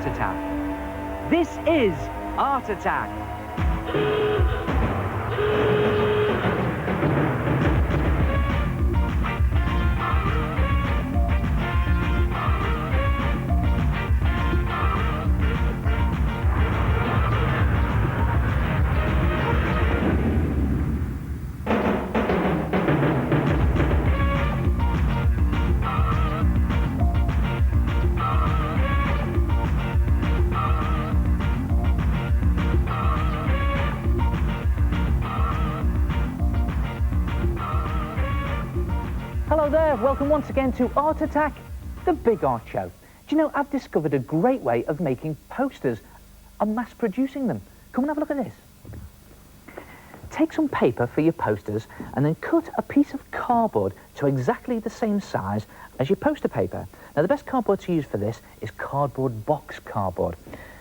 Attack. This is Art Attack. Hello there, welcome once again to Art Attack, the big art show. Do you know, I've discovered a great way of making posters and mass producing them. Come and have a look at this. Take some paper for your posters and then cut a piece of cardboard to exactly the same size as your poster paper. Now the best cardboard to use for this is cardboard box cardboard.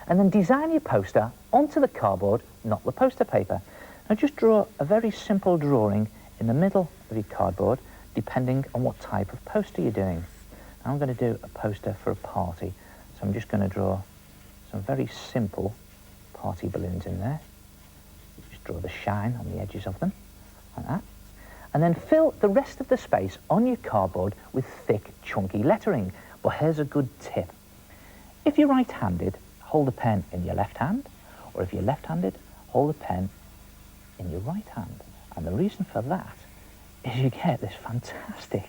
And then design your poster onto the cardboard, not the poster paper. Now just draw a very simple drawing in the middle of your cardboard, depending on what type of poster you're doing. Now I'm going to do a poster for a party, so I'm just going to draw some very simple party balloons in there. Just draw the shine on the edges of them, like that. And then fill the rest of the space on your cardboard with thick, chunky lettering. But here's a good tip. If you're right-handed, hold the pen in your left hand, or if you're left-handed, hold the pen in your right hand. And the reason for that is you get this fantastic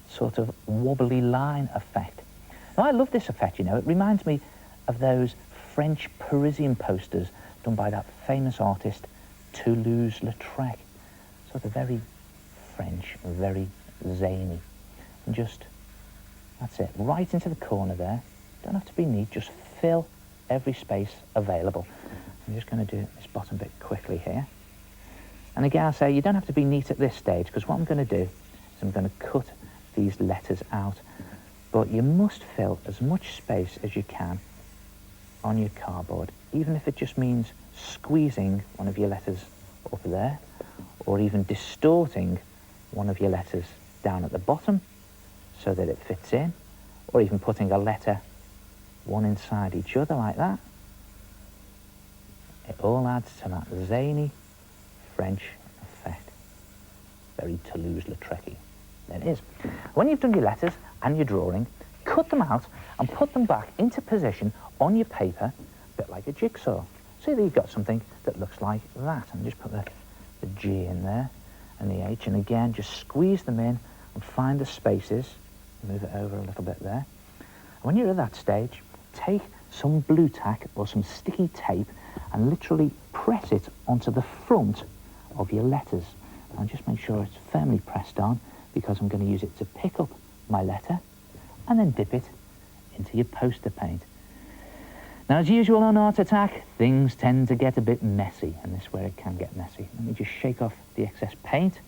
sort of wobbly line effect. Now, I love this effect, you know. It reminds me of those French Parisian posters done by that famous artist Toulouse-Lautrec. Sort of very French, very zany. And just, that's it, right into the corner there. Don't have to be neat, just fill every space available. I'm just going to do this bottom bit quickly here. And again, I say you don't have to be neat at this stage, because what I'm going to do is I'm going to cut these letters out. But you must fill as much space as you can on your cardboard, even if it just means squeezing one of your letters up there, or even distorting one of your letters down at the bottom so that it fits in, or even putting a letter one inside each other like that. It all adds to that zany French effect. Very Toulouse-Lautrec-y. There it is. When you've done your letters and your drawing, cut them out and put them back into position on your paper, a bit like a jigsaw. So that you've got something that looks like that. And just put the G in there and the H, and again just squeeze them in and find the spaces. Move it over a little bit there. And when you're at that stage, take some blue tack or some sticky tape and literally press it onto the front of your letters. And just make sure it's firmly pressed on, because I'm going to use it to pick up my letter and then dip it into your poster paint. Now, as usual on Art Attack, things tend to get a bit messy, and this is where it can get messy. Let me just shake off the excess paint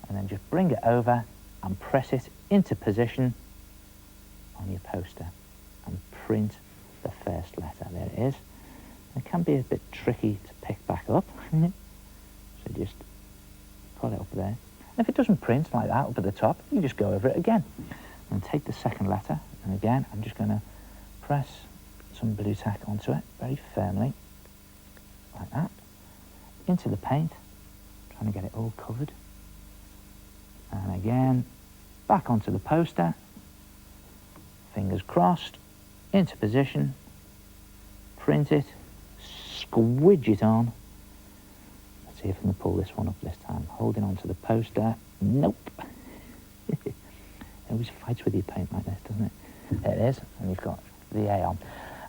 and then just bring it over and press it into position on your poster and print the first letter. There it is. It can be a bit tricky to pick back up. So just pull it up there. And if it doesn't print like that up at the top, you just go over it again. And take the second letter, and again, I'm just going to press some blue tack onto it very firmly, like that, into the paint, trying to get it all covered. And again, back onto the poster, fingers crossed, into position, print it, squidge it on. Let's see if I can pull this one up this time. Holding onto the poster. Nope. It always fights with your paint like this, doesn't it? There it is, and you've got the A on.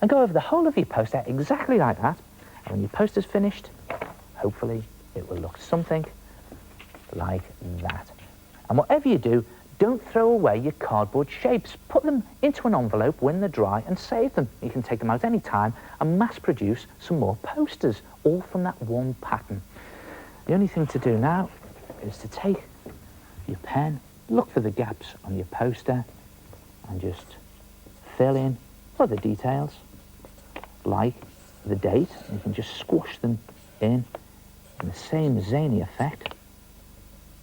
And go over the whole of your poster exactly like that. And when your poster's finished, hopefully it will look something like that. And whatever you do, don't throw away your cardboard shapes. Put them into an envelope when they're dry and save them. You can take them out any time and mass produce some more posters, all from that one pattern. The only thing to do now is to take your pen, look for the gaps on your poster, and just fill in other details, like the date. You can just squash them in the same zany effect,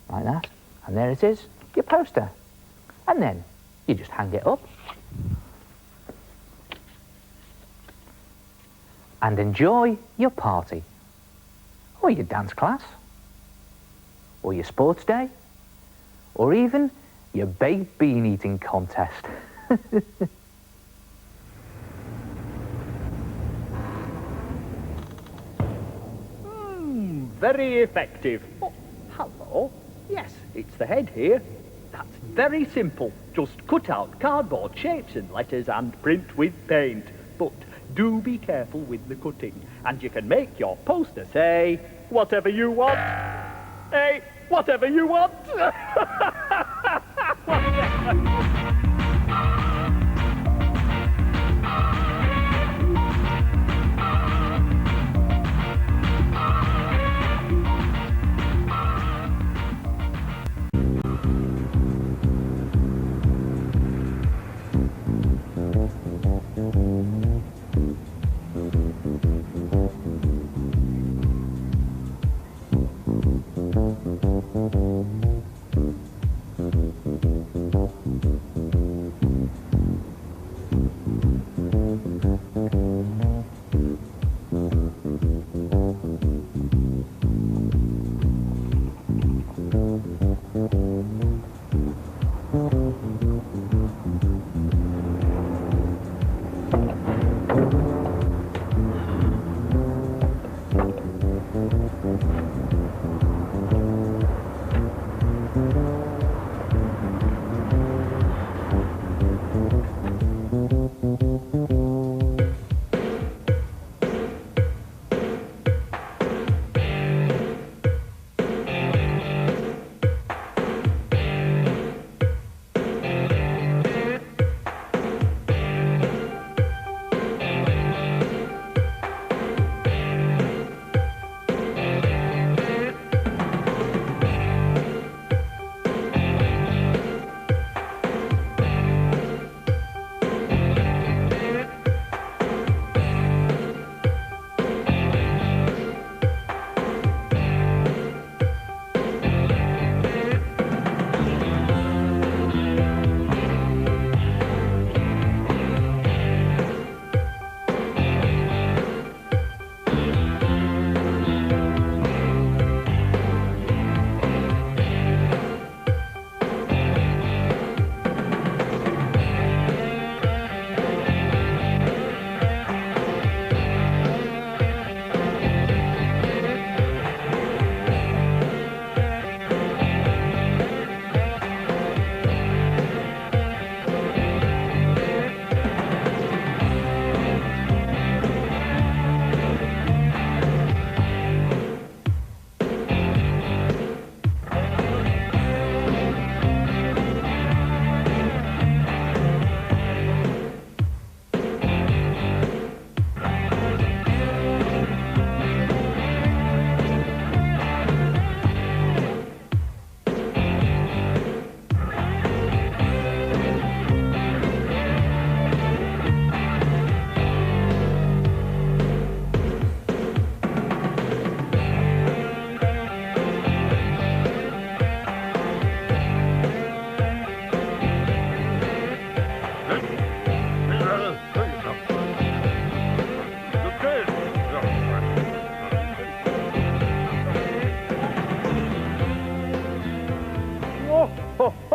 like that. And there it is, your poster. And then you just hang it up. and enjoy your party, or your dance class, or your sports day, or even your baked bean eating contest. Very effective. Oh, hello. Yes, it's the head here. That's very simple. Just cut out cardboard shapes and letters and print with paint. But do be careful with the cutting. And you can make your poster say, whatever you want. Hey, whatever you want.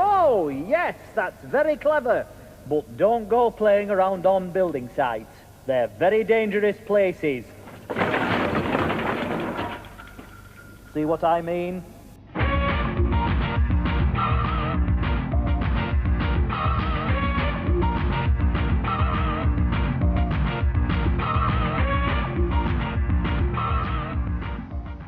Oh, yes, that's very clever. But don't go playing around on building sites. They're very dangerous places. See what I mean?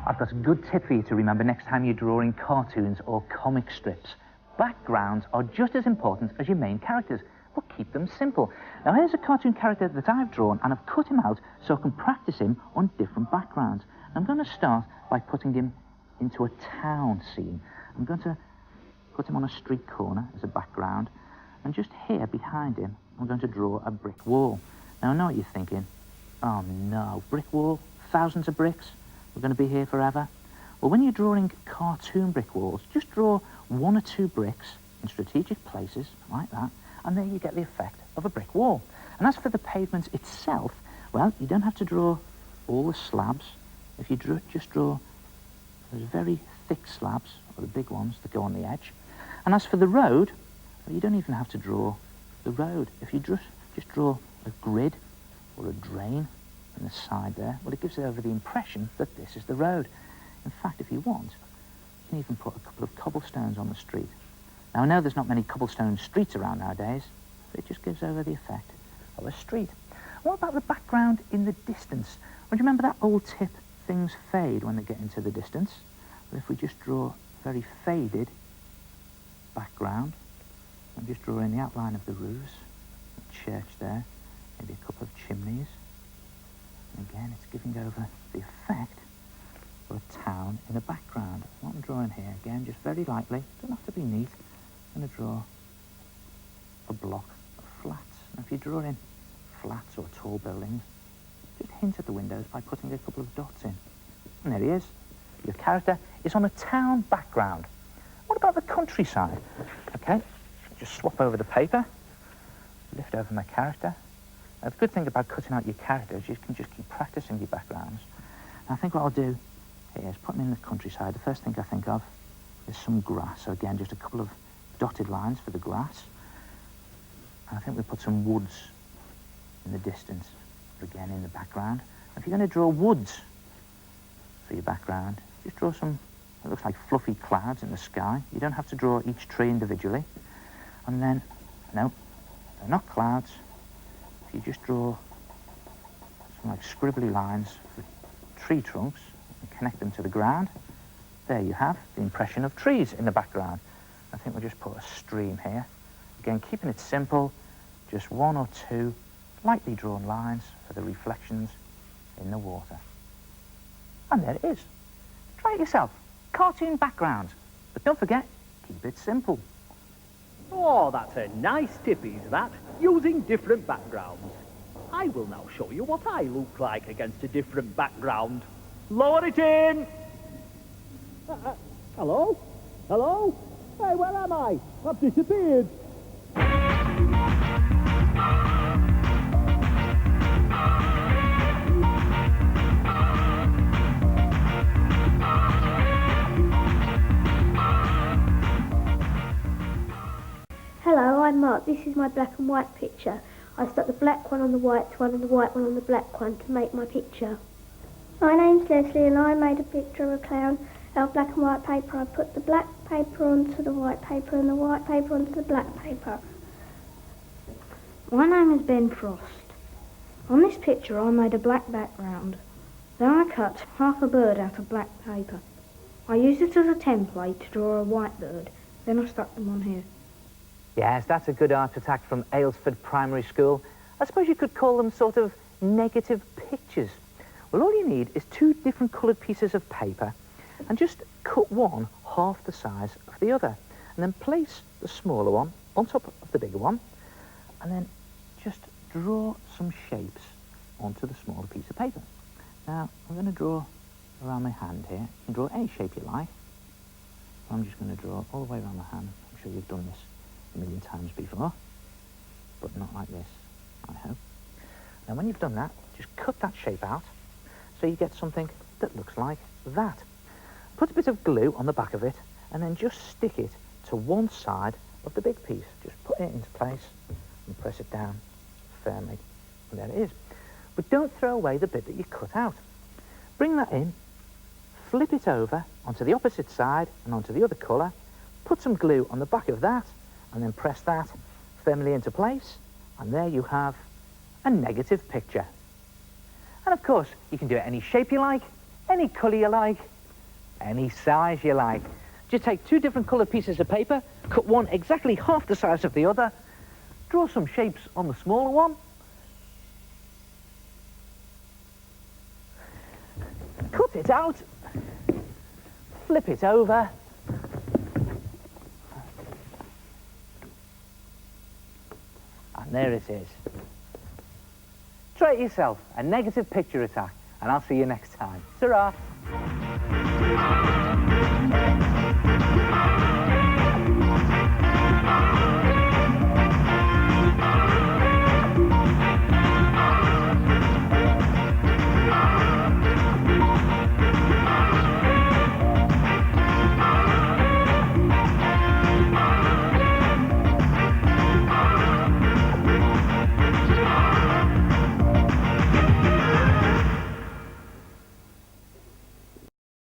I've got a good tip for you to remember next time you're drawing cartoons or comic strips. Backgrounds are just as important as your main characters, but keep them simple. Now here's a cartoon character that I've drawn, and I've cut him out so I can practice him on different backgrounds. I'm going to start by putting him into a town scene. I'm going to put him on a street corner as a background, and just here behind him I'm going to draw a brick wall. Now I know what you're thinking. Oh no, brick wall? Thousands of bricks? We're going to be here forever? Well, when you're drawing cartoon brick walls, just draw 1 or 2 bricks in strategic places, like that, and there you get the effect of a brick wall. And as for the pavement itself, well, you don't have to draw all the slabs. If you just draw those very thick slabs, or the big ones that go on the edge. And as for the road, well, you don't even have to draw the road. If you just draw a grid or a drain on the side there, well, it gives it over the impression that this is the road. In fact, if you want, you can even put a couple of cobblestones on the street. Now, I know there's not many cobblestone streets around nowadays, but it just gives over the effect of a street. What about the background in the distance? Well, do you remember that old tip, things fade when they get into the distance? Well, if we just draw a very faded background, I'm just drawing the outline of the roofs, the church there, maybe a couple of chimneys. And again, it's giving over the effect of a town in a background. What I'm drawing here, again, just very lightly, doesn't have to be neat. I'm going to draw a block of flats. Now, if you draw in flats or tall buildings, just hint at the windows by putting a couple of dots in. And there he is. Your character is on a town background. What about the countryside? Okay, just swap over the paper, lift over my character. Now, the good thing about cutting out your character is you can just keep practicing your backgrounds. And I think what I'll do here is put them in the countryside. The first thing I think of is some grass. So again, just a couple of dotted lines for the grass. And I think we'll put some woods in the distance, again in the background. If you're going to draw woods for your background, just draw some, it looks like fluffy clouds in the sky. You don't have to draw each tree individually. And then, no, they're not clouds. If you just draw some like scribbly lines for tree trunks and connect them to the ground, there you have the impression of trees in the background. I think we'll just put a stream here. Again, keeping it simple, just one or two lightly drawn lines for the reflections in the water. And there it is. Try it yourself. Cartoon backgrounds. But don't forget, keep it simple. Oh, that's a nice tip, is that? Using different backgrounds. I will now show you what I look like against a different background. Lower it in! Hello? Hello? Hey, where am I? I've disappeared. Hello, I'm Mark. This is my black and white picture. I stuck the black one on the white one and the white one on the black one to make my picture. My name's Leslie and I made a picture of a clown out of black and white paper. I put the black paper onto the white paper and the white paper onto the black paper. My name is Ben Frost. On this picture I made a black background. Then I cut half a bird out of black paper. I used it as a template to draw a white bird. Then I stuck them on here. Yes, that's a good art attack from Aylesford Primary School. I suppose you could call them sort of negative pictures. Well, all you need is two different coloured pieces of paper and just cut one half the size of the other. And then place the smaller one on top of the bigger one. And then just draw some shapes onto the smaller piece of paper. Now, I'm going to draw around my hand here. You can draw any shape you like. I'm just going to draw all the way around my hand. I'm sure you've done this a million times before, but not like this, I hope. And when you've done that, just cut that shape out so you get something that looks like that. Put a bit of glue on the back of it and then just stick it to one side of the big piece. Just put it into place and press it down firmly, and there it is. But don't throw away the bit that you cut out. Bring that in, flip it over onto the opposite side and onto the other colour, put some glue on the back of that, and then press that firmly into place, and there you have a negative picture. And of course, you can do it any shape you like, any colour you like, any size you like. Just take two different coloured pieces of paper, cut one exactly half the size of the other, draw some shapes on the smaller one, cut it out, flip it over, and there it is. Try it yourself, a negative picture attack, and I'll see you next time. Ta-ra!